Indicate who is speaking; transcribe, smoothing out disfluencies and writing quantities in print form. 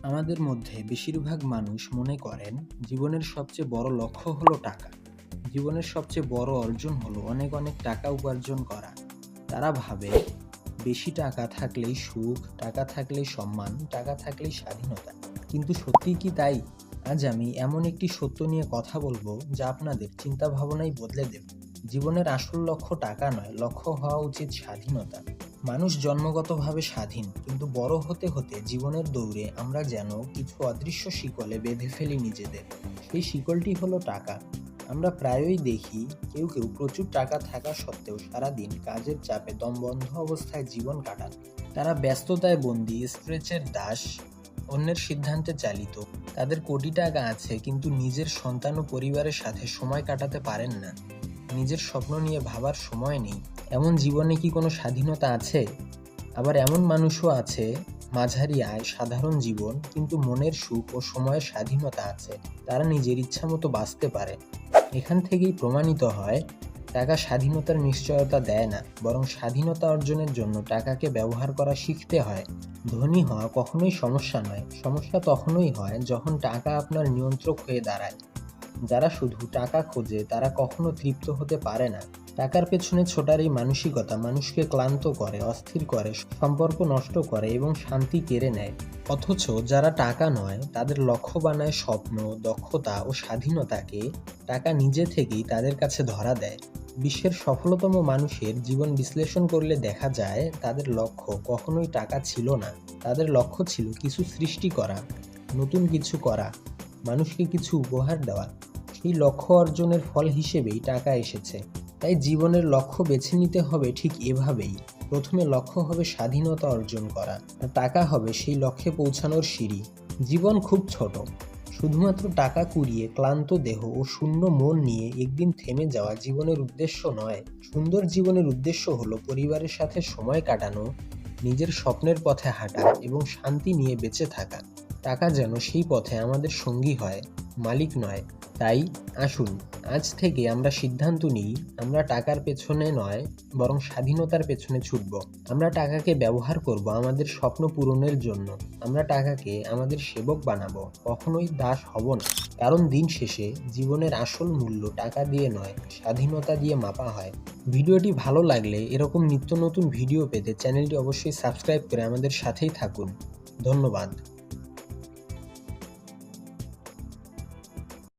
Speaker 1: আমাদের মধ্যে বেশিরভাগ মানুষ মনে করেন জীবনের সবচেয়ে বড় লক্ষ্য হলো টাকা। জীবনের সবচেয়ে বড় অর্জন হলো অনেক অনেক টাকা উপার্জন করা। তারা ভাবে বেশি টাকা থাকলেই সুখ, টাকা থাকলেই সম্মান, টাকা থাকলেই স্বাধীনতা। কিন্তু সত্যি কি তাই? আজ আমি এমন একটি সত্য নিয়ে কথা বলবো যা আপনাদের চিন্তা ভাবনাই বদলে দেবে। জীবনের আসল লক্ষ্য টাকা নয়, লক্ষ্য হওয়া উচিত স্বাধীনতা। মানুষ জন্মগতভাবে স্বাধীন, কিন্তু বড় হতে হতে জীবনের দৌড়ে আমরা যেন কিছু অদৃশ্য শিকলে বেঁধে ফেলি নিজেদের। সেই শিকলটি হলো টাকা। আমরা প্রায়ই দেখি কেউ কেউ প্রচুর টাকা থাকা সত্ত্বেও সারাদিন কাজের চাপে দমবন্ধ অবস্থায় জীবন কাটান। তারা ব্যস্ততায় বন্দী, স্ট্রেসের দাস, অন্যের সিদ্ধান্তে চালিত। তাদের কোটি টাকা আছে, কিন্তু নিজের সন্তান ও পরিবারের সাথে সময় কাটাতে পারেন না। নিজের স্বপ্ন নিয়ে ভাবার সময় নেই। এমন জীবনে কি কোনো স্বাধীনতা আছে? আবার এমন মানুষও আছে, মাঝারি আয়, সাধারণ জীবন, কিন্তু মনের সুখ ও সময়ের স্বাধীনতা আছে। তারা নিজের ইচ্ছা মতো বাঁচতে পারে। এখান থেকেই প্রমাণিত হয়, টাকা স্বাধীনতার নিশ্চয়তা দেয় না, বরং স্বাধীনতা অর্জনের জন্য টাকাকে ব্যবহার করা শিখতে হয়। ধনী হওয়া কখনোই সমস্যা নয়, সমস্যা তখনই হয় যখন টাকা আপনার নিয়ন্ত্রক হয়ে দাঁড়ায়। যারা শুধু টাকা খোঁজে তারা কখনো তৃপ্ত হতে পারে না। টাকার পেছনে ছোটার এই মানসিকতা মানুষকে ক্লান্ত করে, অস্থির করে, সম্পর্ক নষ্ট করে এবং শান্তি কেড়ে নেয়। অথচ যারা টাকা নয়, তাদের লক্ষ্য বানায় স্বপ্ন, দক্ষতা ও স্বাধীনতাকে, টাকা নিজে থেকেই তাদের কাছে ধরা দেয়। বিশ্বের সফলতম মানুষের জীবন বিশ্লেষণ করলে দেখা যায় তাদের লক্ষ্য কখনোই টাকা ছিল না। তাদের লক্ষ্য ছিল কিছু সৃষ্টি করা, নতুন কিছু করা, মানুষকে কিছু উপহার দেওয়া। সেই লক্ষ্য অর্জনের ফল হিসেবেই টাকা এসেছে। তাই জীবনের লক্ষ্য বেছে নিতে হবে ঠিক এভাবেই। প্রথমে লক্ষ্য হবে স্বাধীনতা অর্জন করা, আর টাকা হবে সেই লক্ষ্যে পৌঁছানোর সিঁড়ি। জীবন খুব ছোট। শুধুমাত্র টাকা কুড়িয়ে ক্লান্ত দেহ ও শূন্য মন নিয়ে একদিন থেমে যাওয়া জীবনের উদ্দেশ্য নয়। সুন্দর জীবনের উদ্দেশ্য হলো পরিবারের সাথে সময় কাটানো, নিজের স্বপ্নের পথে হাঁটা এবং শান্তি নিয়ে বেঁচে থাকা। টাকা যেন সেই পথে আমাদের সঙ্গী হয়, মালিক নয়। তাই আসুন আজ থেকে আমরা সিদ্ধান্ত নিই, আমরা টাকার পেছনে নয়, বরং স্বাধীনতার পেছনে ছুটব। আমরা টাকাকে ব্যবহার করব আমাদের স্বপ্ন পূরণের জন্য। আমরা টাকাকে আমাদের সেবক বানাবো, কখনোই দাস হব না। কারণ দিন শেষে জীবনের আসল মূল্য টাকা দিয়ে নয়, স্বাধীনতা দিয়ে মাপা হয়। ভিডিওটি ভালো লাগলে এরকম নিত্য নতুন ভিডিও পেতে চ্যানেলটি অবশ্যই সাবস্ক্রাইব করে আমাদের সাথেই থাকুন। ধন্যবাদ।